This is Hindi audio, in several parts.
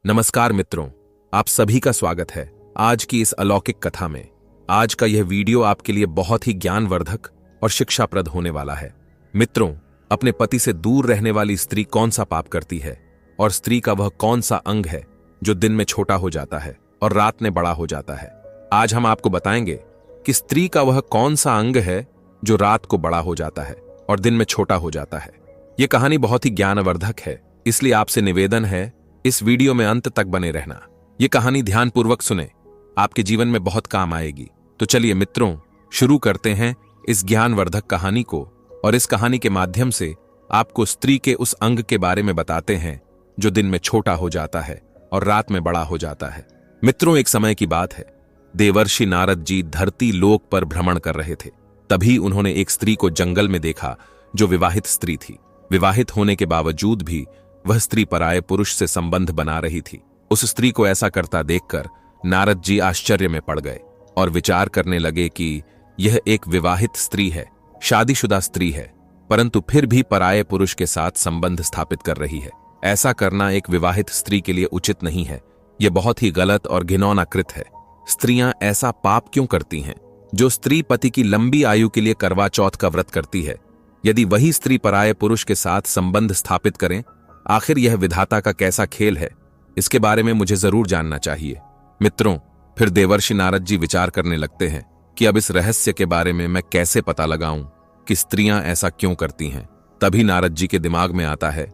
नमस्कार मित्रों, आप सभी का स्वागत है आज की इस अलौकिक कथा में। आज का यह वीडियो आपके लिए बहुत ही ज्ञानवर्धक और शिक्षाप्रद होने वाला है। मित्रों, अपने पति से दूर रहने वाली स्त्री कौन सा पाप करती है और स्त्री का वह कौन सा अंग है जो दिन में छोटा हो जाता है और रात में बड़ा हो जाता है। आज हम आपको बताएंगे कि स्त्री का वह कौन सा अंग है जो रात को बड़ा हो जाता है और दिन में छोटा हो जाता है। यह कहानी बहुत ही ज्ञानवर्धक है, इसलिए आपसे निवेदन है इस वीडियो में अंत तक बने रहना। यह कहानी ध्यानपूर्वक सुने, आपके जीवन में बहुत काम आएगी। तो चलिए मित्रों, शुरू करते हैं इस ज्ञानवर्धक कहानी को। और इस कहानी के माध्यम से आपको स्त्री के उस अंग के बारे में बताते हैं जो दिन में छोटा हो जाता है और रात में बड़ा हो जाता है। मित्रों, एक समय की बात है, देवर्षि नारद जी धरती लोक पर भ्रमण कर रहे थे। तभी उन्होंने एक स्त्री को जंगल में देखा जो विवाहित स्त्री थी। विवाहित होने के बावजूद भी वह स्त्री पराये पुरुष से संबंध बना रही थी। उस स्त्री को ऐसा करता देखकर नारद जी आश्चर्य में पड़ गए और विचार करने लगे कि यह एक विवाहित स्त्री है, शादीशुदा स्त्री है, परंतु फिर भी पराये पुरुष के साथ संबंध स्थापित कर रही है। ऐसा करना एक विवाहित स्त्री के लिए उचित नहीं है। यह बहुत ही गलत और घिनौना कृत है। स्त्रियां ऐसा पाप क्यों करती हैं? जो स्त्री पति की लंबी आयु के लिए करवा चौथ का व्रत करती है, यदि वही स्त्री पराये पुरुष के साथ संबंध स्थापित करें, आखिर यह विधाता का कैसा खेल है? इसके बारे में मुझे जरूर जानना चाहिए। मित्रों, फिर देवर्षि नारद जी विचार करने लगते हैं कि अब इस रहस्य के बारे में मैं कैसे पता लगाऊं कि स्त्रियां ऐसा क्यों करती हैं। तभी नारद जी के दिमाग में आता है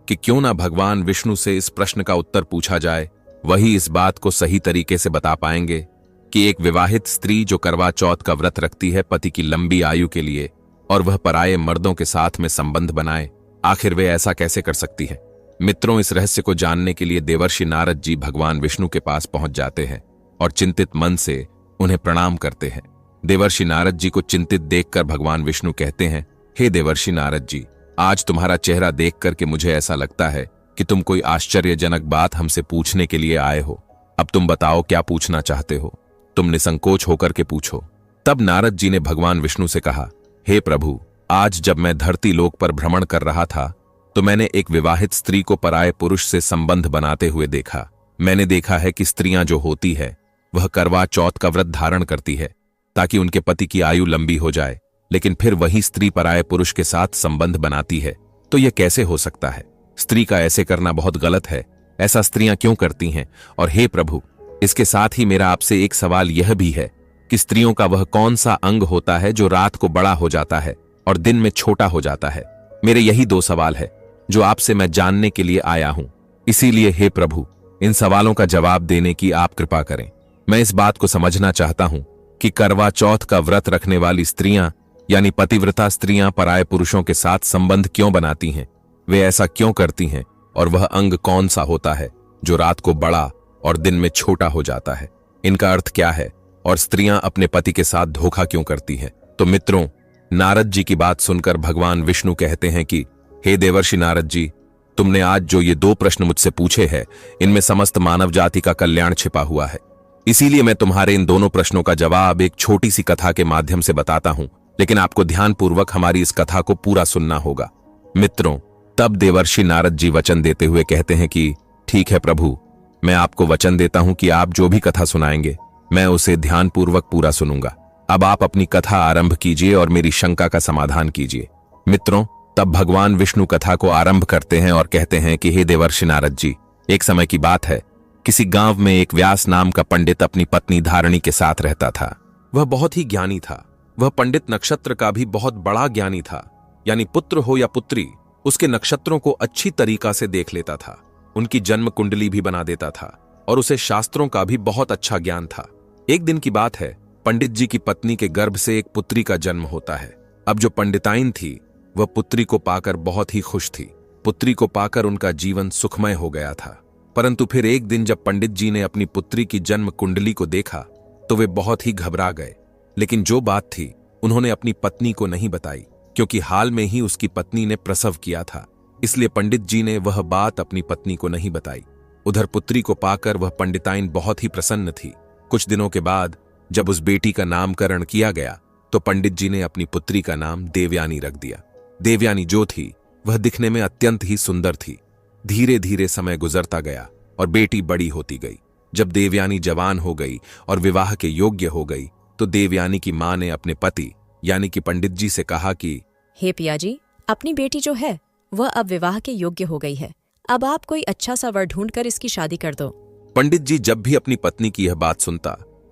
कि क्यों ना भगवान विष्णु से इस प्रश्न का उत्तर पूछा जाए। वही इस बात को सही तरीके से बता पाएंगे कि एक विवाहित स्त्री जो करवा चौथ का व्रत रखती है पति की लंबी आयु के लिए, और वह पराये मर्दों के साथ में संबंध बनाए, आखिर वे ऐसा कैसे कर सकती है। मित्रों, इस रहस्य को जानने के लिए देवर्षि नारद जी भगवान विष्णु के पास पहुंच जाते हैं और चिंतित मन से उन्हें प्रणाम करते हैं। देवर्षि नारद जी को चिंतित देखकर भगवान विष्णु कहते हैं, हे देवर्षि नारद जी, आज तुम्हारा चेहरा देख करके मुझे ऐसा लगता है कि तुम कोई आश्चर्यजनक बात हमसे पूछने के लिए आए हो। अब तुम बताओ क्या पूछना चाहते हो, तुम निसंकोच होकर के पूछो। तब नारद जी ने भगवान विष्णु से कहा, हे प्रभु, आज जब मैं धरती लोक पर भ्रमण कर रहा था तो मैंने एक विवाहित स्त्री को पराये पुरुष से संबंध बनाते हुए देखा। मैंने देखा है कि स्त्रियां जो होती है वह करवा चौथ का व्रत धारण करती है ताकि उनके पति की आयु लंबी हो जाए, लेकिन फिर वही स्त्री पराये पुरुष के साथ संबंध बनाती है। तो यह कैसे हो सकता है? स्त्री का ऐसे करना बहुत गलत है। ऐसा स्त्रियां क्यों करती हैं? और हे प्रभु, इसके साथ ही मेरा आपसे एक सवाल यह भी है कि स्त्रियों का वह कौन सा अंग होता है जो रात को बड़ा हो जाता है और दिन में छोटा हो जाता है? मेरे यही दो सवाल है जो आपसे मैं जानने के लिए आया हूं। इसीलिए हे प्रभु, इन सवालों का जवाब देने की आप कृपा करें। मैं इस बात को समझना चाहता हूं कि करवा चौथ का व्रत रखने वाली स्त्रियां यानी पतिव्रता स्त्रियां पराये पुरुषों के साथ संबंध क्यों बनाती हैं? वे ऐसा क्यों करती हैं? और वह अंग कौन सा होता है जो रात को बड़ा और दिन में छोटा हो जाता है? इनका अर्थ क्या है? और स्त्रियां अपने पति के साथ धोखा क्यों करती हैं? तो मित्रों, नारद जी की बात सुनकर भगवान विष्णु कहते हैं कि हे देवर्षि नारद जी, तुमने आज जो ये दो प्रश्न मुझसे पूछे हैं, इनमें समस्त मानव जाति का कल्याण छिपा हुआ है। इसीलिए मैं तुम्हारे इन दोनों प्रश्नों का जवाब एक छोटी सी कथा के माध्यम से बताता हूं, लेकिन आपको ध्यानपूर्वक हमारी इस कथा को पूरा सुनना होगा। मित्रों, तब देवर्षि नारद जी वचन देते हुए कहते हैं कि ठीक है प्रभु, मैं आपको वचन देता हूं कि आप जो भी कथा सुनाएंगे मैं उसे ध्यानपूर्वक पूरा सुनूंगा। अब आप अपनी कथा आरंभ कीजिए और मेरी शंका का समाधान कीजिए। मित्रों, तब भगवान विष्णु कथा को आरंभ करते हैं और कहते हैं कि हे देवर्षि नारद जी, एक समय की बात है, किसी गांव में एक व्यास नाम का पंडित अपनी पत्नी धारणी के साथ रहता था। वह बहुत ही ज्ञानी था। वह पंडित नक्षत्र का भी बहुत बड़ा ज्ञानी था, यानी पुत्र हो या पुत्री, उसके नक्षत्रों को अच्छी तरीका से देख लेता था, उनकी जन्म कुंडली भी बना देता था और उसे शास्त्रों का भी बहुत अच्छा ज्ञान था। एक दिन की बात है, पंडित जी की पत्नी के गर्भ से एक पुत्री का जन्म होता है। अब जो पंडिताइन थी वह पुत्री को पाकर बहुत ही खुश थी। पुत्री को पाकर उनका जीवन सुखमय हो गया था। परंतु फिर एक दिन जब पंडित जी ने अपनी पुत्री की जन्म कुंडली को देखा तो वे बहुत ही घबरा गए। लेकिन जो बात थी उन्होंने अपनी पत्नी को नहीं बताई, क्योंकि हाल में ही उसकी पत्नी ने प्रसव किया था। इसलिए पंडित जी ने वह बात अपनी पत्नी को नहीं बताई। उधर पुत्री को पाकर वह पंडिताइन बहुत ही प्रसन्न थी। कुछ दिनों के बाद जब उस बेटी का नामकरण किया गया तो पंडित जी ने अपनी पुत्री का नाम देवयानी रख दिया। देवयानी जो थी वह दिखने में अत्यंत ही सुंदर थी। धीरे धीरे समय गुजरता गया और बेटी बड़ी होती गई। जब देवयानी जवान हो गई और विवाह के योग्य हो गई तो देवयानी की मां ने अपने पति यानी कि पंडित जी से कहा कि हे पिया जी, अपनी बेटी जो है वह अब विवाह के योग्य हो गई है। अब आप कोई अच्छा सा वर ढूंढकर इसकी शादी कर दो। पंडित जी जब भी अपनी पत्नी की यह बात सुनता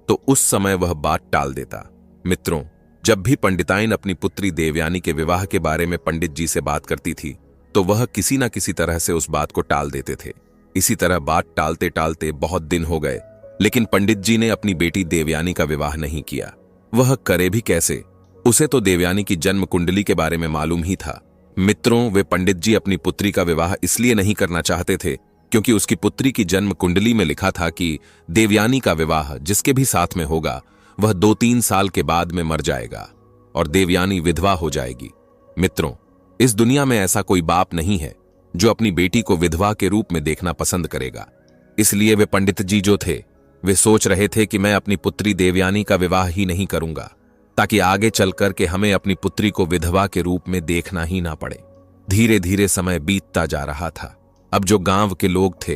तो उस समय वह बात टाल देता। मित्रों, जब भी पंडिताइन अपनी पुत्री देवयानी के विवाह के बारे में पंडित जी से बात करती थी तो वह किसी न किसी तरह से उस बात को टाल देते थे। इसी तरह बात टालते टालते बहुत दिन हो गए, लेकिन पंडित जी ने अपनी बेटी देवयानी का विवाह नहीं किया। वह करे भी कैसे? उसे तो देवयानी की जन्म कुंडली के बारे में मालूम ही था। मित्रों, वे पंडित जी अपनी पुत्री का विवाह इसलिए नहीं करना चाहते थे क्योंकि उसकी पुत्री की जन्म कुंडली में लिखा था कि देवयानी का विवाह जिसके भी साथ में होगा वह 2-3 साल के बाद में मर जाएगा और देवयानी विधवा हो जाएगी। मित्रों, इस दुनिया में ऐसा कोई बाप नहीं है जो अपनी बेटी को विधवा के रूप में देखना पसंद करेगा। इसलिए वे पंडित जी जो थे वे सोच रहे थे कि मैं अपनी पुत्री देवयानी का विवाह ही नहीं करूंगा ताकि आगे चलकर के हमें अपनी पुत्री को विधवा के रूप में देखना ही ना पड़े। धीरे धीरे समय बीतता जा रहा था। अब जो गांव के लोग थे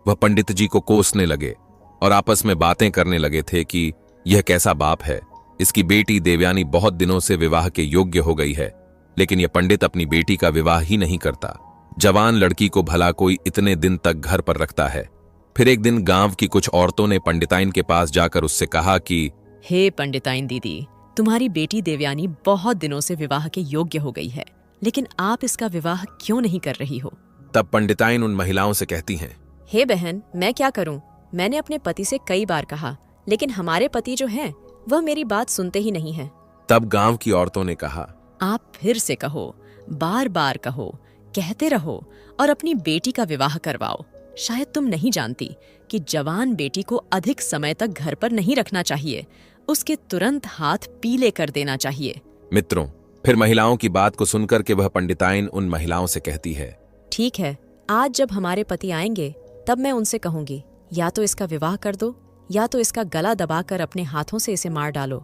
वह पंडित जी को कोसने लगे और आपस में बातें करने लगे थे कि यह कैसा बाप है, इसकी बेटी देवयानी बहुत दिनों से विवाह के योग्य हो गई है, लेकिन यह पंडित अपनी बेटी का विवाह ही नहीं करता। जवान लड़की को भला कोई इतने दिन तक घर पर रखता है। फिर एक दिन गांव की कुछ औरतों ने पंडिताइन के पास जाकर उससे कहा कि हे पंडिताइन दीदी, तुम्हारी बेटी देवयानी बहुत दिनों से विवाह के योग्य हो गई है, लेकिन आप इसका विवाह क्यों नहीं कर रही हो? तब पंडिताइन उन महिलाओं से कहती हैं, हे बहन, मैं क्या करूं? मैंने अपने पति से कई बार कहा, लेकिन हमारे पति जो हैं वह मेरी बात सुनते ही नहीं हैं। तब गांव की औरतों ने कहा, आप फिर से कहो, बार बार कहो, कहते रहो और अपनी बेटी का विवाह करवाओ। शायद तुम नहीं जानती कि जवान बेटी को अधिक समय तक घर पर नहीं रखना चाहिए, उसके तुरंत हाथ पीले कर देना चाहिए। मित्रों, फिर महिलाओं की बात को सुनकर के वह पंडिताइन उन महिलाओं से कहती है, ठीक है, आज जब हमारे पति आएंगे तब मैं उनसे कहूंगी, या तो इसका विवाह कर दो या तो इसका गला दबाकर अपने हाथों से इसे मार डालो।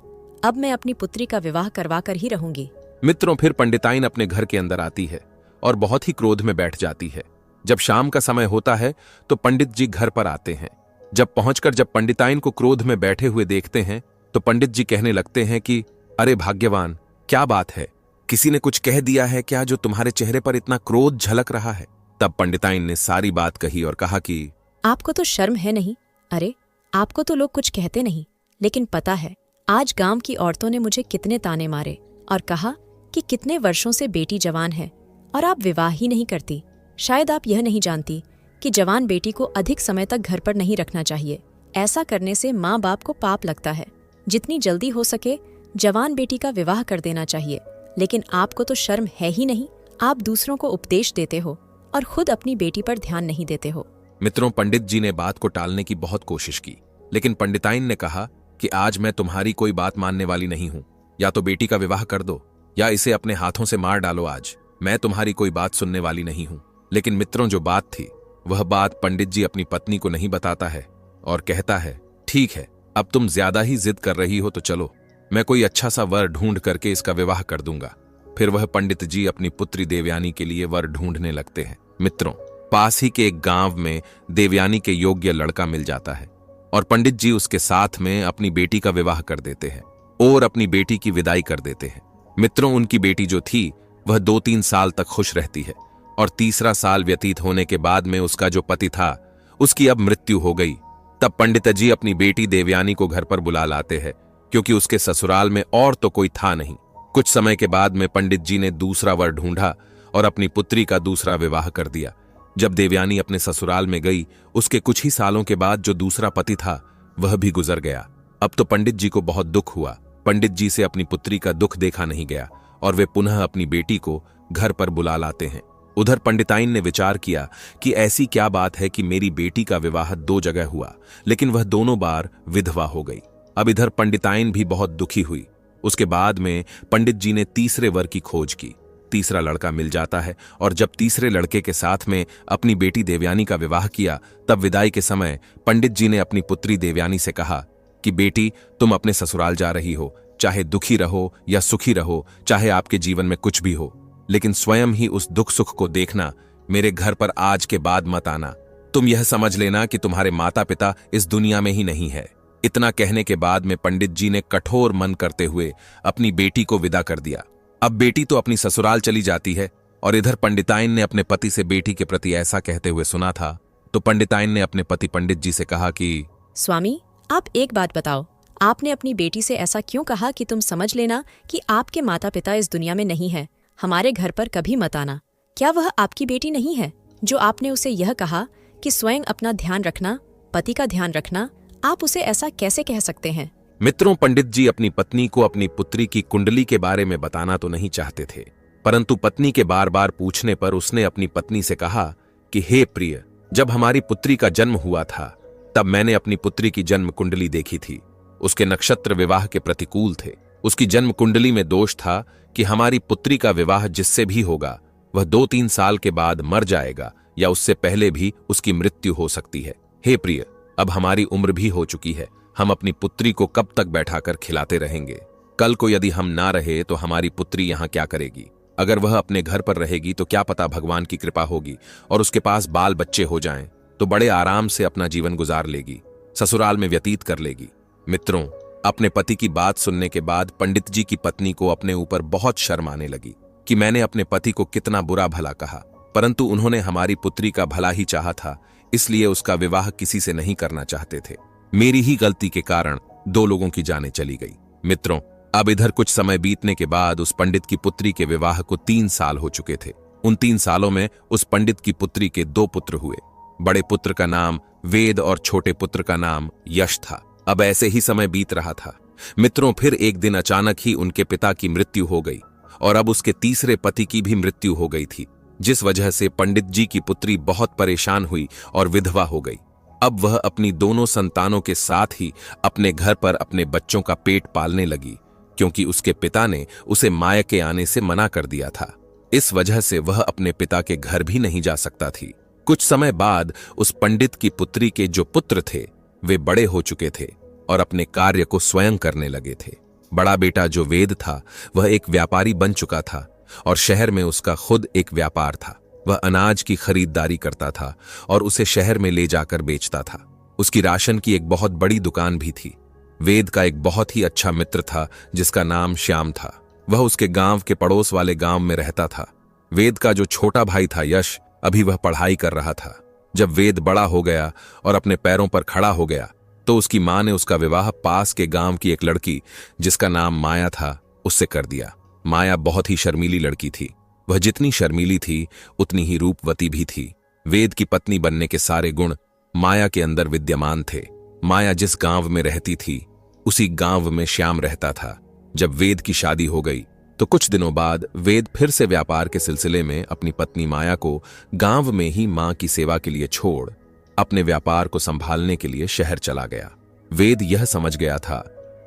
अब मैं अपनी पुत्री का विवाह करवा कर ही रहूंगी। मित्रों, फिर पंडिताइन अपने घर के अंदर आती है और बहुत ही क्रोध में बैठ जाती है। जब शाम का समय होता है तो पंडित जी घर पर आते हैं। जब पहुंचकर जब पंडिताइन को क्रोध में बैठे हुए देखते हैं तो पंडित जी कहने लगते हैं कि अरे भाग्यवान, क्या बात है? किसी ने कुछ कह दिया है क्या जो तुम्हारे चेहरे पर इतना क्रोध झलक रहा है? तब पंडिताइन ने सारी बात कही और कहा कि आपको तो शर्म है नहीं? अरे, आपको तो लोग कुछ कहते नहीं, लेकिन पता है आज गांव की औरतों ने मुझे कितने ताने मारे और कहा कि कितने वर्षों से बेटी जवान है और आप विवाह ही नहीं करती। शायद आप यह नहीं जानती कि जवान बेटी को अधिक समय तक घर पर नहीं रखना चाहिए। ऐसा करने से माँ बाप को पाप लगता है। जितनी जल्दी हो सके जवान बेटी का विवाह कर देना चाहिए, लेकिन आपको तो शर्म है ही नहीं। आप दूसरों को उपदेश देते हो और खुद अपनी बेटी पर ध्यान नहीं देते हो। मित्रों, पंडित जी ने बात को टालने की बहुत कोशिश की, लेकिन पंडिताइन ने कहा कि आज मैं तुम्हारी कोई बात मानने वाली नहीं हूं। या तो बेटी का विवाह कर दो या इसे अपने हाथों से मार डालो। आज मैं तुम्हारी कोई बात सुनने वाली नहीं हूं। लेकिन मित्रों, जो बात थी वह बात पंडित जी अपनी पत्नी को नहीं बताता है और कहता है, ठीक है, अब तुम ज्यादा ही जिद कर रही हो तो चलो, मैं कोई अच्छा सा वर ढूंढ करके इसका विवाह कर दूंगा। फिर वह पंडित जी अपनी पुत्री देवयानी के लिए वर ढूंढने लगते हैं। मित्रों, पास ही के एक गांव में देवयानी के योग्य लड़का मिल जाता है और पंडित जी उसके साथ में अपनी बेटी का विवाह कर देते हैं और अपनी बेटी की विदाई कर देते हैं। मित्रों, उनकी बेटी जो थी वह 2-3 साल तक खुश रहती है और तीसरा साल व्यतीत होने के बाद में उसका जो पति था उसकी अब मृत्यु हो गई। तब पंडित जी अपनी बेटी देवयानी को घर पर बुला लाते हैं क्योंकि उसके ससुराल में और तो कोई था नहीं। कुछ समय के बाद में पंडित जी ने दूसरा वर ढूंढा और अपनी पुत्री का दूसरा विवाह कर दिया। जब देवयानी अपने ससुराल में गई, उसके कुछ ही सालों के बाद जो दूसरा पति था वह भी गुजर गया। अब तो पंडित जी को बहुत दुख हुआ। पंडित जी से अपनी पुत्री का दुख देखा नहीं गया और वे पुनः अपनी बेटी को घर पर बुला लाते हैं। उधर पंडिताइन ने विचार किया कि ऐसी क्या बात है कि मेरी बेटी का विवाह 2 जगह हुआ, लेकिन वह दोनों बार विधवा हो गई। अब इधर पंडिताइन भी बहुत दुखी हुई। उसके बाद में पंडित जी ने तीसरे वर की खोज की। तीसरा लड़का मिल जाता है और जब तीसरे लड़के के साथ में अपनी बेटी देवयानी का विवाह किया, तब विदाई के समय पंडित जी ने अपनी पुत्री देवयानी से कहा कि बेटी, तुम अपने ससुराल जा रही हो, चाहे दुखी रहो या सुखी रहो, चाहे आपके जीवन में कुछ भी हो, लेकिन स्वयं ही उस दुख सुख को देखना। मेरे घर पर आज के बाद मत आना। तुम यह समझ लेना कि तुम्हारे माता पिता इस दुनिया में ही नहीं है। इतना कहने के बाद में पंडित जी ने कठोर मन करते हुए अपनी बेटी को विदा कर दिया। अब बेटी तो अपनी ससुराल चली जाती है और इधर पंडिताइन ने अपने पति से बेटी के प्रति ऐसा कहते हुए सुना था, तो पंडिताइन ने अपने पति पंडित जी से कहा कि स्वामी, आप एक बात बताओ, आपने अपनी बेटी से ऐसा क्यों कहा कि तुम समझ लेना कि आपके माता पिता इस दुनिया में नहीं है, हमारे घर पर कभी मत आना। क्या वह आपकी बेटी नहीं है जो आपने उसे यह कहा कि स्वयं अपना ध्यान रखना, पति का ध्यान रखना? आप उसे ऐसा कैसे कह सकते हैं? मित्रों, पंडित जी अपनी पत्नी को अपनी पुत्री की कुंडली के बारे में बताना तो नहीं चाहते थे, परंतु पत्नी के बार बार पूछने पर उसने अपनी पत्नी से कहा कि हे प्रिय, जब हमारी पुत्री का जन्म हुआ था तब मैंने अपनी पुत्री की जन्म कुंडली देखी थी। उसके नक्षत्र विवाह के प्रतिकूल थे। उसकी जन्म कुंडली में दोष था कि हमारी पुत्री का विवाह जिससे भी होगा वह 2-3 साल के बाद मर जाएगा या उससे पहले भी उसकी मृत्यु हो सकती है। हे प्रिय, अब हमारी उम्र भी हो चुकी है, हम अपनी पुत्री को कब तक बैठाकर खिलाते रहेंगे? कल को यदि हम ना रहे तो हमारी पुत्री यहाँ क्या करेगी? अगर वह अपने घर पर रहेगी तो क्या पता भगवान की कृपा होगी और उसके पास बाल बच्चे हो जाएं तो बड़े आराम से अपना जीवन गुजार लेगी, ससुराल में व्यतीत कर लेगी। मित्रों, अपने पति की बात सुनने के बाद पंडित जी की पत्नी को अपने ऊपर बहुत शर्म आने लगी कि मैंने अपने पति को कितना बुरा भला कहा, परंतु उन्होंने हमारी पुत्री का भला ही चाहा था, इसलिए उसका विवाह किसी से नहीं करना चाहते थे। मेरी ही गलती के कारण 2 लोगों की जानें चली गई। मित्रों, अब इधर कुछ समय बीतने के बाद उस पंडित की पुत्री के विवाह को 3 साल हो चुके थे। उन 3 सालों में उस पंडित की पुत्री के 2 पुत्र हुए। बड़े पुत्र का नाम वेद और छोटे पुत्र का नाम यश था। अब ऐसे ही समय बीत रहा था। मित्रों, फिर एक दिन अचानक ही उनके पिता की मृत्यु हो गई और अब उसके तीसरे पति की भी मृत्यु हो गई थी, जिस वजह से पंडित जी की पुत्री बहुत परेशान हुई और विधवा हो गई। अब वह अपनी दोनों संतानों के साथ ही अपने घर पर अपने बच्चों का पेट पालने लगी, क्योंकि उसके पिता ने उसे मायके आने से मना कर दिया था। इस वजह से वह अपने पिता के घर भी नहीं जा सकता थी। कुछ समय बाद उस पंडित की पुत्री के जो पुत्र थे वे बड़े हो चुके थे और अपने कार्य को स्वयं करने लगे थे। बड़ा बेटा जो वेद था वह एक व्यापारी बन चुका था और शहर में उसका खुद एक व्यापार था। वह अनाज की खरीदारी करता था और उसे शहर में ले जाकर बेचता था। उसकी राशन की एक बहुत बड़ी दुकान भी थी। वेद का एक बहुत ही अच्छा मित्र था जिसका नाम श्याम था। वह उसके गांव के पड़ोस वाले गांव में रहता था। वेद का जो छोटा भाई था यश, अभी वह पढ़ाई कर रहा था। जब वेद बड़ा हो गया और अपने पैरों पर खड़ा हो गया तो उसकी मां ने उसका विवाह पास के गांव की एक लड़की जिसका नाम माया था उससे कर दिया। माया बहुत ही शर्मीली लड़की थी। वह जितनी शर्मीली थी उतनी ही रूपवती भी थी। वेद की पत्नी बनने के सारे गुण माया के अंदर विद्यमान थे। माया जिस गांव में रहती थी उसी गांव में श्याम रहता था। जब वेद की शादी हो गई तो कुछ दिनों बाद वेद फिर से व्यापार के सिलसिले में अपनी पत्नी माया को गांव में ही मां की सेवा के लिए छोड़ अपने व्यापार को संभालने के लिए शहर चला गया। वेद यह समझ गया था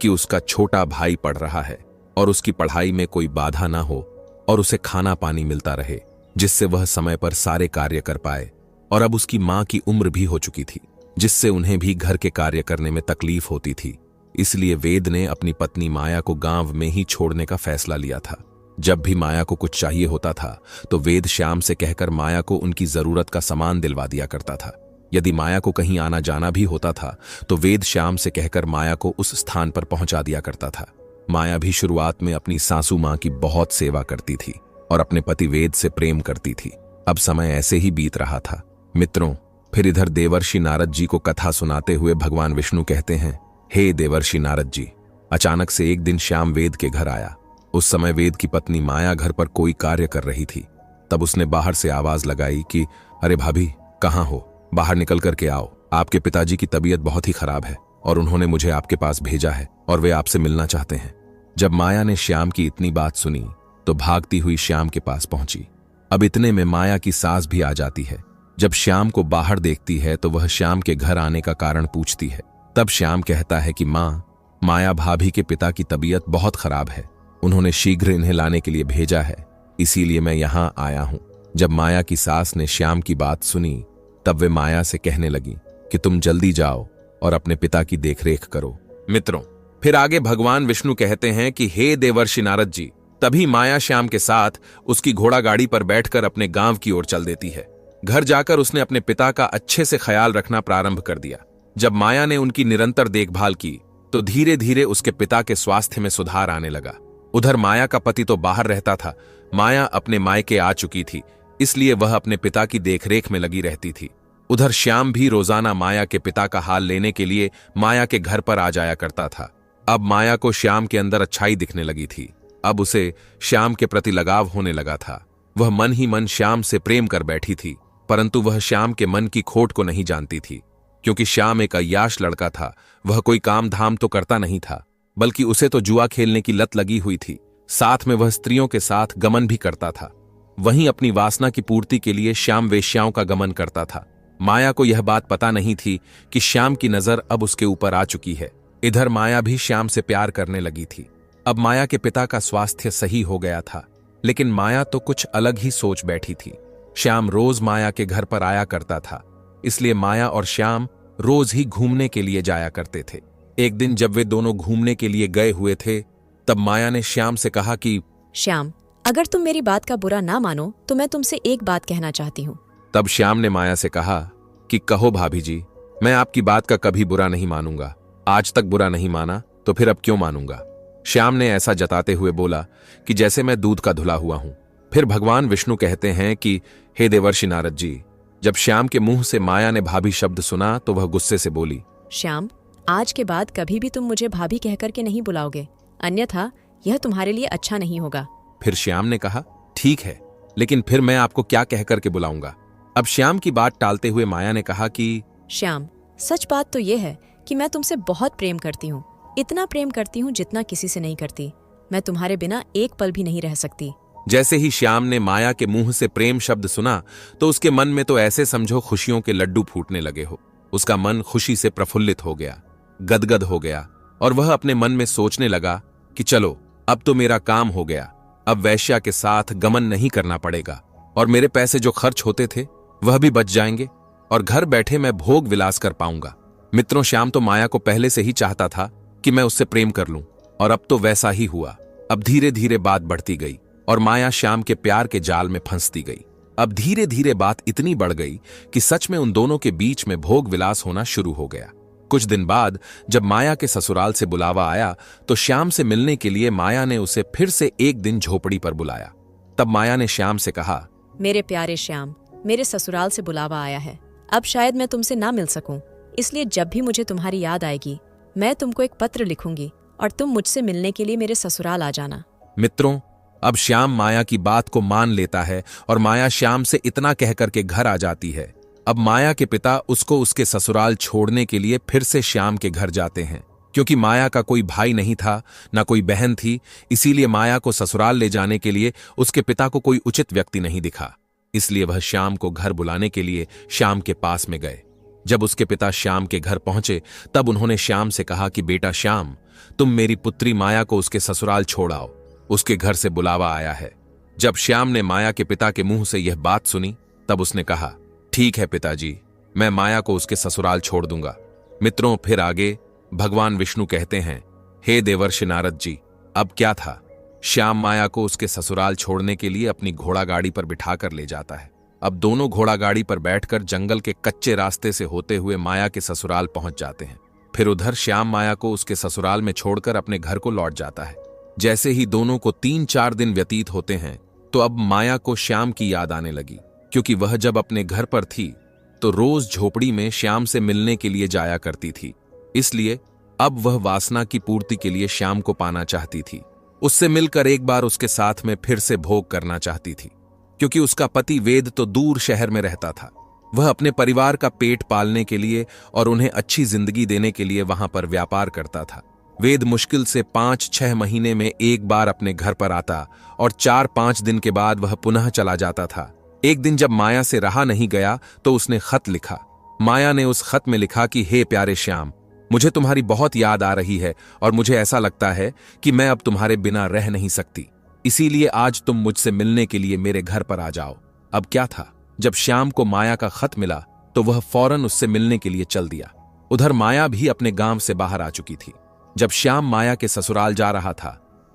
कि उसका छोटा भाई पढ़ रहा है और उसकी पढ़ाई में कोई बाधा ना हो और उसे खाना पानी मिलता रहे, जिससे वह समय पर सारे कार्य कर पाए। और अब उसकी मां की उम्र भी हो चुकी थी, जिससे उन्हें भी घर के कार्य करने में तकलीफ होती थी। इसलिए वेद ने अपनी पत्नी माया को गांव में ही छोड़ने का फैसला लिया था। जब भी माया को कुछ चाहिए होता था तो वेद श्याम से कहकर माया को उनकी जरूरत का सामान दिलवा दिया करता था। यदि माया को कहीं आना जाना भी होता था तो वेद श्याम से कहकर माया को उस स्थान पर पहुंचा दिया करता था। माया भी शुरुआत में अपनी सासू मां की बहुत सेवा करती थी और अपने पति वेद से प्रेम करती थी। अब समय ऐसे ही बीत रहा था। मित्रों, फिर इधर देवर्षि नारद जी को कथा सुनाते हुए भगवान विष्णु कहते हैं, हे देवर्षि नारद जी, अचानक से एक दिन श्याम वेद के घर आया। उस समय वेद की पत्नी माया घर पर कोई कार्य कर रही थी। तब उसने बाहर से आवाज लगाई कि अरे भाभी, कहाँ हो? बाहर निकल करके आओ। आपके पिताजी की तबीयत बहुत ही खराब है और उन्होंने मुझे आपके पास भेजा है और वे आपसे मिलना चाहते हैं। जब माया ने श्याम की इतनी बात सुनी तो भागती हुई श्याम के पास पहुंची। अब इतने में माया की सास भी आ जाती है। जब श्याम को बाहर देखती है तो वह श्याम के घर आने का कारण पूछती है। तब श्याम कहता है कि मां, माया भाभी के पिता की तबीयत बहुत खराब है, उन्होंने शीघ्र इन्हें लाने के लिए भेजा है, इसीलिए मैं यहां आया हूं। जब माया की सास ने श्याम की बात सुनी तब वे माया से कहने लगी कि तुम जल्दी जाओ और अपने पिता की देखरेख करो। मित्रों, फिर आगे भगवान विष्णु कहते हैं कि हे देवर्षि नारद जी, तभी माया श्याम के साथ उसकी घोड़ा गाड़ी पर बैठकर अपने गांव की ओर चल देती है। घर जाकर उसने अपने पिता का अच्छे से ख्याल रखना प्रारंभ कर दिया। जब माया ने उनकी निरंतर देखभाल की तो धीरे धीरे उसके पिता के स्वास्थ्य में सुधार आने लगा। उधर माया का पति तो बाहर रहता था। माया अपने मायके आ चुकी थी, इसलिए वह अपने पिता की देखरेख में लगी रहती थी। उधर श्याम भी रोजाना माया के पिता का हाल लेने के लिए माया के घर पर आ जाया करता था। अब माया को श्याम के अंदर अच्छाई दिखने लगी थी। अब उसे श्याम के प्रति लगाव होने लगा था। वह मन ही मन श्याम से प्रेम कर बैठी थी, परंतु वह श्याम के मन की खोट को नहीं जानती थी, क्योंकि श्याम एक अय्याश लड़का था। वह कोई काम धाम तो करता नहीं था, बल्कि उसे तो जुआ खेलने की लत लगी हुई थी। साथ में वह स्त्रियों के साथ गमन भी करता था। वहीं अपनी वासना की पूर्ति के लिए श्याम वेश्याओं का गमन करता था। माया को यह बात पता नहीं थी कि श्याम की नजर अब उसके ऊपर आ चुकी है। इधर माया भी श्याम से प्यार करने लगी थी। अब माया के पिता का स्वास्थ्य सही हो गया था, लेकिन माया तो कुछ अलग ही सोच बैठी थी। श्याम रोज माया के घर पर आया करता था, इसलिए माया और श्याम रोज ही घूमने के लिए जाया करते थे। एक दिन जब वे दोनों घूमने के लिए गए हुए थे, तब माया ने श्याम से कहा कि श्याम, अगर तुम मेरी बात का बुरा ना मानो तो मैं तुमसे एक बात कहना चाहती हूँ। तब श्याम ने माया से कहा कि कहो भाभी जी, मैं आपकी बात का कभी बुरा नहीं मानूंगा। आज तक बुरा नहीं माना तो फिर अब क्यों मानूंगा। श्याम ने ऐसा जताते हुए बोला कि जैसे मैं दूध का धुला हुआ हूं। फिर भगवान विष्णु कहते हैं कि हे देवर्षि नारद जी, जब श्याम के मुंह से माया ने भाभी शब्द सुना तो वह गुस्से से बोली, श्याम, आज के बाद कभी भी तुम मुझे भाभी कहकर के नहीं बुलाओगे, अन्यथा यह तुम्हारे लिए अच्छा नहीं होगा। फिर श्याम ने कहा, ठीक है, लेकिन फिर मैं आपको क्या कहकर के बुलाऊंगा। अब श्याम की बात टालते हुए माया ने कहा कि श्याम, सच बात तो यह है कि मैं तुमसे बहुत प्रेम करती हूँ। इतना प्रेम करती हूँ जितना किसी से नहीं करती। मैं तुम्हारे बिना एक पल भी नहीं रह सकती। जैसे ही श्याम ने माया के मुंह से प्रेम शब्द सुना तो उसके मन में तो ऐसे समझो खुशियों के लड्डू फूटने लगे हो। उसका मन खुशी से प्रफुल्लित हो गया, गदगद हो गया, और वह अपने मन में सोचने लगा कि चलो, अब तो मेरा काम हो गया। अब वैश्या के साथ गमन नहीं करना पड़ेगा, और मेरे पैसे जो खर्च होते थे वह भी बच जाएंगे, और घर बैठे मैं भोग विलास कर पाऊंगा। मित्रों, श्याम तो माया को पहले से ही चाहता था कि मैं उससे प्रेम कर लूं, और अब तो वैसा ही हुआ। अब धीरे धीरे बात बढ़ती गई और माया श्याम के प्यार के जाल में फंसती गई। अब धीरे धीरे बात इतनी बढ़ गई कि सच में उन दोनों के बीच में भोग विलास होना शुरू हो गया। कुछ दिन बाद जब माया के ससुराल से बुलावा आया तो श्याम से मिलने के लिए माया ने उसे फिर से एक दिन झोपड़ी पर बुलाया। तब माया ने श्याम से कहा, मेरे प्यारे श्याम, मेरे ससुराल से बुलावा आया है। अब शायद मैं तुमसे ना मिल सकूं, इसलिए जब भी मुझे तुम्हारी याद आएगी मैं तुमको एक पत्र लिखूंगी और तुम मुझसे मिलने के लिए मेरे ससुराल आ जाना। मित्रों, अब श्याम माया की बात को मान लेता है और माया श्याम से इतना कहकर के घर आ जाती है। अब माया के पिता उसको उसके ससुराल छोड़ने के लिए फिर से श्याम के घर जाते हैं। क्योंकि माया का कोई भाई नहीं था, ना कोई बहन थी, इसीलिए माया को ससुराल ले जाने के लिए उसके पिता को कोई उचित व्यक्ति नहीं दिखा। इसलिए वह श्याम को घर बुलाने के लिए श्याम के पास में गए। जब उसके पिता श्याम के घर पहुंचे तब उन्होंने श्याम से कहा कि बेटा श्याम, तुम मेरी पुत्री माया को उसके ससुराल छोड़ आओ, उसके घर से बुलावा आया है। जब श्याम ने माया के पिता के मुंह से यह बात सुनी तब उसने कहा, ठीक है पिताजी, मैं माया को उसके ससुराल छोड़ दूंगा। मित्रों, फिर आगे भगवान विष्णु कहते हैं, हे देवर्षि नारद जी, अब क्या था। श्याम माया को उसके ससुराल छोड़ने के लिए अपनी घोड़ा गाड़ी पर बिठाकर ले जाता है। अब दोनों घोड़ा गाड़ी पर बैठकर जंगल के कच्चे रास्ते से होते हुए माया के ससुराल पहुंच जाते हैं। फिर उधर श्याम माया को उसके ससुराल में छोड़कर अपने घर को लौट जाता है। जैसे ही दोनों को 3-4 दिन व्यतीत होते हैं तो अब माया को श्याम की याद आने लगी, क्योंकि वह जब अपने घर पर थी तो रोज झोपड़ी में श्याम से मिलने के लिए जाया करती थी। इसलिए अब वह वासना की पूर्ति के लिए श्याम को पाना चाहती थी। उससे मिलकर एक बार उसके साथ में फिर से भोग करना चाहती थी। क्योंकि उसका पति वेद तो दूर शहर में रहता था, वह अपने परिवार का पेट पालने के लिए और उन्हें अच्छी जिंदगी देने के लिए वहां पर व्यापार करता था। वेद मुश्किल से 5-6 महीने में एक बार अपने घर पर आता और 4-5 दिन के बाद वह पुनः चला जाता था। एक दिन जब माया से रहा नहीं गया तो उसने खत लिखा। माया ने उस खत में लिखा कि हे प्यारे श्याम, मुझे तुम्हारी बहुत याद आ रही है और मुझे ऐसा लगता है कि मैं अब तुम्हारे बिना रह नहीं सकती। इसीलिए आज तुम मुझसे मिलने के लिए मेरे घर पर आ जाओ। अब क्या था, जब श्याम को माया का खत मिला तो वह फौरन उससे मिलने के लिए चल दिया। उधर माया भी अपने गांव से बाहर आ चुकी थी। जब श्याम माया के ससुराल जा रहा था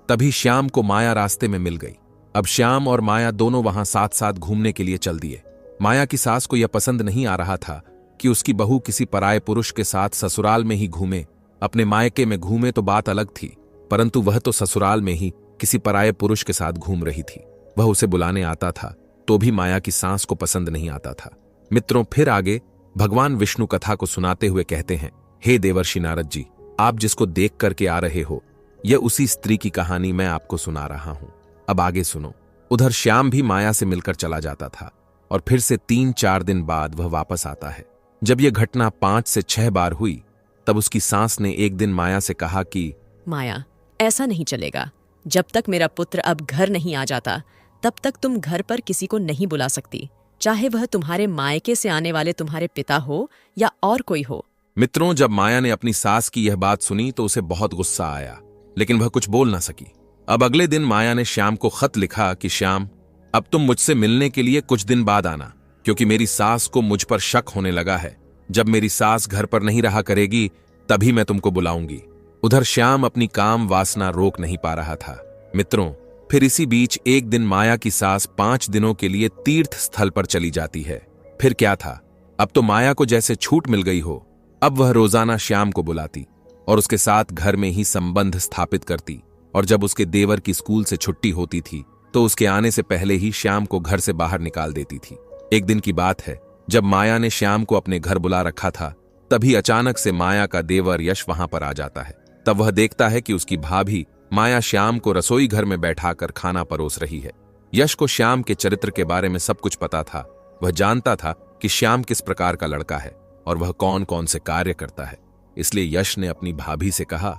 तभी श्याम को माया रास्ते में मिल गई। अब श्याम और माया दोनों वहां साथ साथ घूमने के लिए चल दिए। माया की सास को यह पसंद नहीं आ रहा था कि उसकी बहू किसी पराये पुरुष के साथ ससुराल में ही घूमे। अपने मायके में घूमे तो बात अलग थी, परंतु वह तो ससुराल में ही किसी पराये पुरुष के साथ घूम रही थी। वह उसे बुलाने आता था तो भी माया की सास को पसंद नहीं आता था। मित्रों, फिर आगे भगवान विष्णु कथा को सुनाते हुए कहते हैं, हे देवर्षि नारद जी, आप जिसको देख करके आ रहे हो, यह उसी स्त्री की कहानी मैं आपको सुना रहा हूं। अब आगे सुनो। उधर श्याम भी माया से मिलकर चला जाता था और फिर से 3-4 दिन बाद वह वापस आता है। जब यह घटना 5 से 6 बार हुई, तब उसकी सास ने एक दिन माया से कहा कि माया, ऐसा नहीं चलेगा। जब तक मेरा पुत्र अब घर नहीं आ जाता, तब तक तुम घर पर किसी को नहीं बुला सकती, चाहे वह तुम्हारे मायके से आने वाले तुम्हारे पिता हो या और कोई हो। मित्रों, जब माया ने अपनी सास की यह बात सुनी तो उसे बहुत गुस्सा आया, लेकिन वह कुछ बोल ना सकी। अब अगले दिन माया ने श्याम को खत लिखा कि श्याम, अब तुम मुझसे मिलने के लिए कुछ दिन बाद आना, क्योंकि मेरी सास को मुझ पर शक होने लगा है। जब मेरी सास घर पर नहीं रहा करेगी तभी मैं तुमको बुलाऊंगी। उधर श्याम अपनी काम वासना रोक नहीं पा रहा था। मित्रों, फिर इसी बीच एक दिन माया की सास 5 दिनों के लिए तीर्थ स्थल पर चली जाती है। फिर क्या था, अब तो माया को जैसे छूट मिल गई हो। अब वह रोजाना श्याम को बुलाती और उसके साथ घर में ही संबंध स्थापित करती, और जब उसके देवर की स्कूल से छुट्टी होती थी तो उसके आने से पहले ही श्याम को घर से बाहर निकाल देती थी। एक दिन की बात है, जब माया ने श्याम को अपने घर बुला रखा था, तभी अचानक से माया का देवर यश वहां पर आ जाता है। तब वह देखता है कि उसकी भाभी माया श्याम को रसोई घर में बैठाकर खाना परोस रही है। यश को श्याम के चरित्र के बारे में सब कुछ पता था। वह जानता था कि श्याम किस प्रकार का लड़का है और वह कौन कौन से कार्य करता है। इसलिए यश ने अपनी भाभी से कहा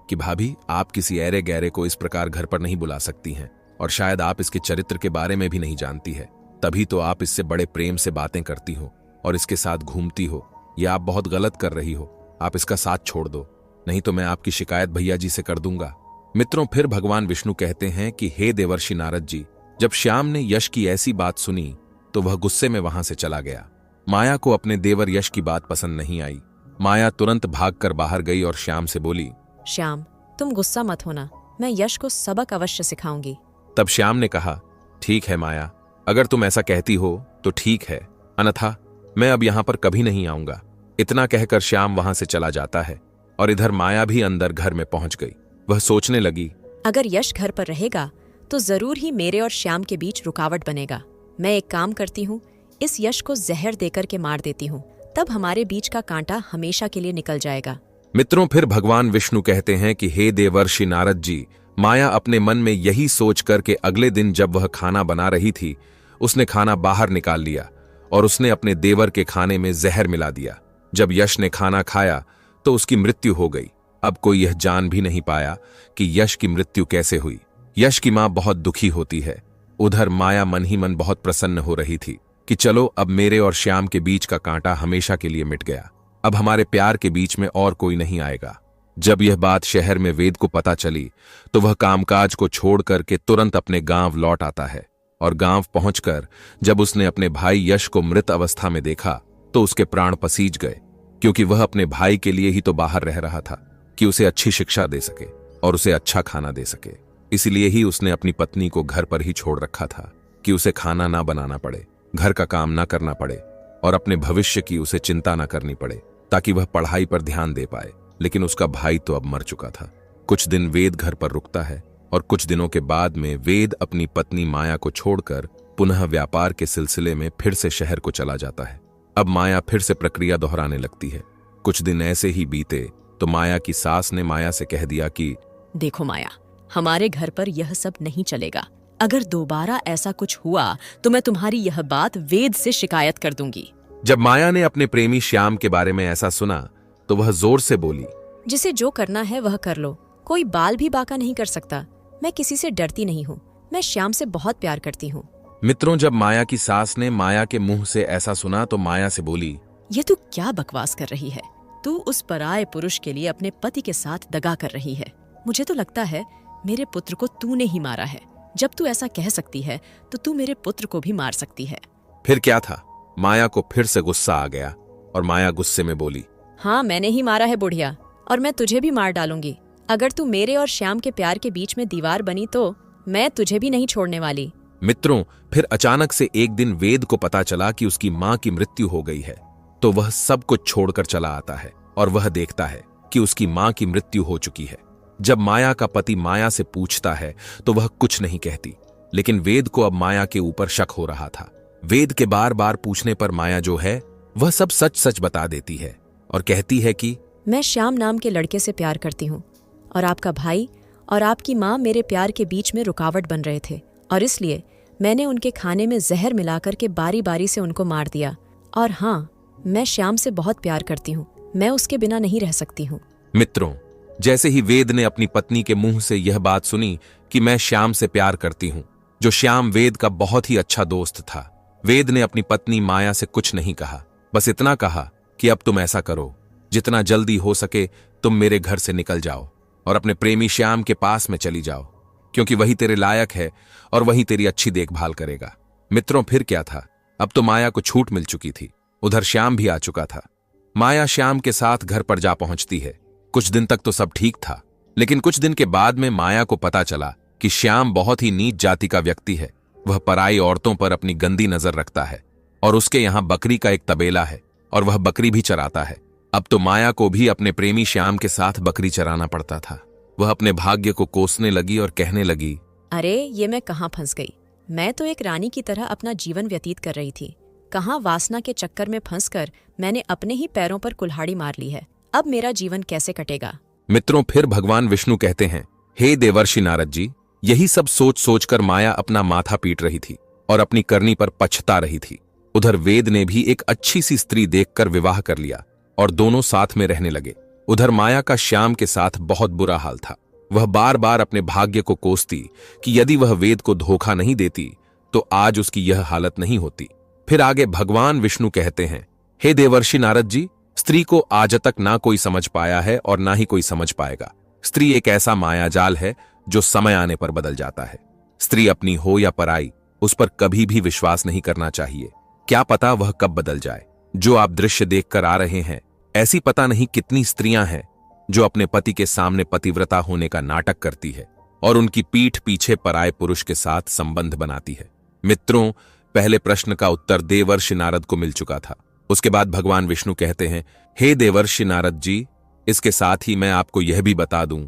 कि भाभी, आप किसी ऐरे गैरे को इस प्रकार घर पर नहीं बुला सकती हैं, और शायद आप इसके चरित्र के बारे में भी नहीं जानती है, तभी तो आप इससे बड़े प्रेम से बातें करती हो और इसके साथ घूमती हो। यह आप बहुत गलत कर रही हो। आप इसका साथ छोड़ दो, नहीं तो मैं आपकी शिकायत भैया जी से कर दूंगा। मित्रों, फिर भगवान विष्णु कहते हैं कि हे देवर्षि नारद जी, जब श्याम ने यश की ऐसी बात सुनी तो वह गुस्से में वहां से चला गया। माया को अपने देवर यश की बात पसंद नहीं आई। माया तुरंत भागकर बाहर गई और श्याम से बोली, श्याम, तुम गुस्सा मत होना, मैं यश को सबक अवश्य सिखाऊंगी। तब श्याम ने कहा, ठीक है माया, अगर तुम ऐसा कहती हो तो ठीक है, अन्यथा मैं अब यहां पर कभी नहीं आऊंगा। इतना कहकर श्याम वहां से चला जाता है और इधर माया भी अंदर घर में पहुंच गई। वह सोचने लगी, अगर यश घर पर रहेगा तो जरूर ही मेरे और श्याम के बीच रुकावट बनेगा। मैं एक काम करती हूँ, इस यश को जहर देकर के मार देती हूँ, तब हमारे बीच का कांटा हमेशा के लिए निकल जाएगा। मित्रों, फिर भगवान विष्णु कहते हैं कि हे देवर्षि नारद जी, माया अपने मन में यही सोच कर के अगले दिन जब वह खाना बना रही थी, उसने खाना बाहर निकाल लिया और उसने अपने देवर के खाने में जहर मिला दिया। जब यश ने खाना खाया तो उसकी मृत्यु हो गई। अब कोई यह जान भी नहीं पाया कि यश की मृत्यु कैसे हुई। यश की मां बहुत दुखी होती है। उधर माया मन ही मन बहुत प्रसन्न हो रही थी कि चलो, अब मेरे और श्याम के बीच का कांटा हमेशा के लिए मिट गया। अब हमारे प्यार के बीच में और कोई नहीं आएगा। जब यह बात शहर में वेद को पता चली तो वह कामकाज को छोड़ करके तुरंत अपने गांव लौट आता है, और गांव पहुंचकर जब उसने अपने भाई यश को मृत अवस्था में देखा तो उसके प्राण पसीज गए, क्योंकि वह अपने भाई के लिए ही तो बाहर रह रहा था कि उसे अच्छी शिक्षा दे सके और उसे अच्छा खाना दे सके। इसलिए ही उसने अपनी पत्नी को घर पर ही छोड़ रखा था कि उसे खाना ना बनाना पड़े, घर का काम ना करना पड़े और अपने भविष्य की उसे चिंता ना करनी पड़े, ताकि वह पढ़ाई पर ध्यान दे पाए। लेकिन उसका भाई तो अब मर चुका था। कुछ दिन वेद घर पर रुकता है और कुछ दिनों के बाद में वेद अपनी पत्नी माया को छोड़कर पुनः व्यापार के सिलसिले में फिर से शहर को चला जाता है। अब माया फिर से प्रक्रिया दोहराने लगती है। कुछ दिन ऐसे ही बीते तो माया की सास ने माया से कह दिया कि देखो माया, हमारे घर पर यह सब नहीं चलेगा। अगर दोबारा ऐसा कुछ हुआ तो मैं तुम्हारी यह बात वेद से शिकायत कर दूंगी। जब माया ने अपने प्रेमी श्याम के बारे में ऐसा सुना तो वह जोर से बोली, जिसे जो करना है वह कर लो, कोई बाल भी बाका नहीं कर सकता। मैं किसी से डरती नहीं हूँ, मैं श्याम से बहुत प्यार करती हूँ। मित्रों, जब माया की सास ने माया के मुंह से ऐसा सुना तो माया से बोली, ये तू क्या बकवास कर रही है? तू उस पराये पुरुष के लिए अपने पति के साथ दगा कर रही है। मुझे तो लगता है मेरे पुत्र को तूने ही मारा है। जब तू ऐसा कह सकती है तो तू मेरे पुत्र को भी मार सकती है। फिर क्या था, माया को फिर से गुस्सा आ गया और माया गुस्से में बोली, हाँ, मैंने ही मारा है बुढ़िया, और मैं तुझे भी मार डालूंगी। अगर तू मेरे और श्याम के प्यार के बीच में दीवार बनी तो मैं तुझे भी नहीं छोड़ने वाली। मित्रों, फिर अचानक से एक दिन वेद को पता चला कि उसकी मां की मृत्यु हो गई है। तो वह सब कुछ छोड़कर चला आता है और वह देखता है कि उसकी मां की मृत्यु हो चुकी है। जब माया का पति माया से पूछता है तो वह कुछ नहीं कहती, लेकिन वेद को अब माया के ऊपर शक हो रहा था। वेद के बार बार पूछने पर माया जो है वह सब सच सच बता देती है और कहती है कि मैं श्याम नाम के लड़के से प्यार करती हूँ और आपका भाई और आपकी माँ मेरे प्यार के बीच में रुकावट बन रहे थे, और इसलिए मैंने उनके खाने में जहर मिलाकर के बारी बारी से उनको मार दिया। और हाँ, मैं श्याम से बहुत प्यार करती हूँ, मैं उसके बिना नहीं रह सकती हूँ। मित्रों, जैसे ही वेद ने अपनी पत्नी के मुंह से यह बात सुनी कि मैं श्याम से प्यार करती हूँ, जो श्याम वेद का बहुत ही अच्छा दोस्त था, वेद ने अपनी पत्नी माया से कुछ नहीं कहा, बस इतना कहा कि अब तुम ऐसा करो, जितना जल्दी हो सके तुम मेरे घर से निकल जाओ और अपने प्रेमी श्याम के पास में चली जाओ, क्योंकि वही तेरे लायक है और वही तेरी अच्छी देखभाल करेगा। मित्रों, फिर क्या था, अब तो माया को छूट मिल चुकी थी। उधर श्याम भी आ चुका था। माया श्याम के साथ घर पर जा पहुंचती है। कुछ दिन तक तो सब ठीक था, लेकिन कुछ दिन के बाद में माया को पता चला कि श्याम बहुत ही नीच जाति का व्यक्ति है। वह पराई औरतों पर अपनी गंदी नजर रखता है और उसके यहाँ बकरी का एक तबेला है और वह बकरी भी चराता है। अब तो माया को भी अपने प्रेमी श्याम के साथ बकरी चराना पड़ता था। वह अपने भाग्य को कोसने लगी और कहने लगी, अरे ये मैं कहाँ फंस गई। मैं तो एक रानी की तरह अपना जीवन व्यतीत कर रही थी, कहाँ वासना के चक्कर में फंसकर मैंने अपने ही पैरों पर कुल्हाड़ी मार ली है। अब मेरा जीवन कैसे कटेगा। मित्रों, फिर भगवान विष्णु कहते हैं, हे देवर्षि नारद जी, यही सब सोच सोचकर माया अपना माथा पीट रही थी और अपनी करनी पर पछता रही थी। उधर वेद ने भी एक अच्छी सी स्त्री देखकर विवाह कर लिया और दोनों साथ में रहने लगे। उधर माया का श्याम के साथ बहुत बुरा हाल था। वह बार बार अपने भाग्य को कोसती कि यदि वह वेद को धोखा नहीं देती तो आज उसकी यह हालत नहीं होती। फिर आगे भगवान विष्णु कहते हैं, हे देवर्षि नारद जी, स्त्री को आज तक ना कोई समझ पाया है और ना ही कोई समझ पाएगा। स्त्री एक ऐसा मायाजाल है जो समय आने पर बदल जाता है। स्त्री अपनी हो या पराई, उस पर कभी भी विश्वास नहीं करना चाहिए। क्या पता वह कब बदल जाए। जो आप दृश्य देखकर आ रहे हैं, ऐसी पता नहीं कितनी स्त्रियां हैं जो अपने पति के सामने पतिव्रता होने का नाटक करती है और उनकी पीठ पीछे पराये पुरुष के साथ संबंध बनाती है। मित्रों, पहले प्रश्न का उत्तर देवर्षि नारद को मिल चुका था। उसके बाद भगवान विष्णु कहते हैं, हे देवर्षि नारद जी, इसके साथ ही मैं आपको यह भी बता दूं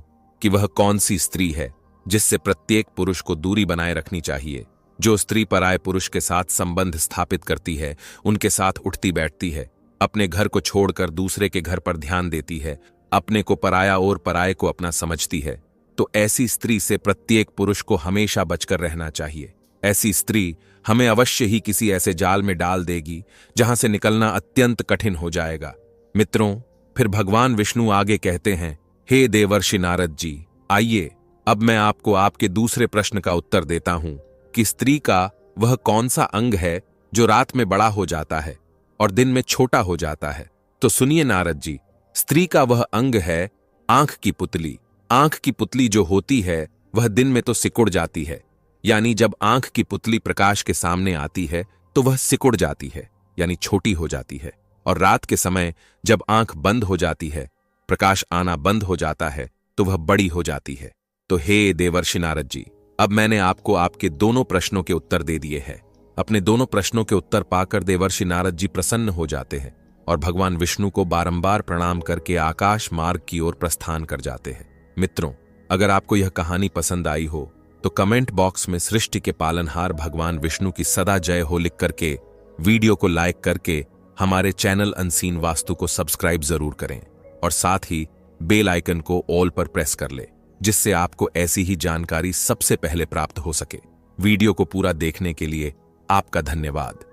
कि वह कौन सी स्त्री है जिससे प्रत्येक पुरुष को दूरी बनाए रखनी चाहिए। जो स्त्री पराये पुरुष के साथ संबंध स्थापित करती है, उनके साथ उठती बैठती है, अपने घर को छोड़कर दूसरे के घर पर ध्यान देती है, अपने को पराया और पराये को अपना समझती है, तो ऐसी स्त्री से प्रत्येक पुरुष को हमेशा बचकर रहना चाहिए। ऐसी स्त्री हमें अवश्य ही किसी ऐसे जाल में डाल देगी जहां से निकलना अत्यंत कठिन हो जाएगा। मित्रों, फिर भगवान विष्णु आगे कहते हैं, हे देवर्षि नारद जी, आइए अब मैं आपको आपके दूसरे प्रश्न का उत्तर देता हूं कि स्त्री का वह कौन सा अंग है जो रात में बड़ा हो जाता है और दिन में छोटा हो जाता है। तो सुनिए नारद जी, स्त्री का वह अंग है आंख की पुतली। आंख की पुतली जो होती है वह दिन में तो सिकुड़ जाती है, यानी जब आंख की पुतली प्रकाश के सामने आती है तो वह सिकुड़ जाती है, यानी छोटी हो जाती है, और रात के समय जब आंख बंद हो जाती है, प्रकाश आना बंद हो जाता है, तो वह बड़ी हो जाती है। तो हे देवर्षि नारद जी, अब मैंने आपको आपके दोनों प्रश्नों के उत्तर दे दिए हैं। अपने दोनों प्रश्नों के उत्तर पाकर देवर्षि नारद जी प्रसन्न हो जाते हैं और भगवान विष्णु को बारंबार प्रणाम करके आकाश मार्ग की ओर प्रस्थान कर जाते हैं। मित्रों, अगर आपको यह कहानी पसंद आई हो तो कमेंट बॉक्स में सृष्टि के पालनहार भगवान विष्णु की सदा जय हो लिख करके, वीडियो को लाइक करके हमारे चैनल अनसीन वास्तु को सब्सक्राइब जरूर करें और साथ ही बेल आइकन को ऑल पर प्रेस कर ले, जिससे आपको ऐसी ही जानकारी सबसे पहले प्राप्त हो सके। वीडियो को पूरा देखने के लिए आपका धन्यवाद।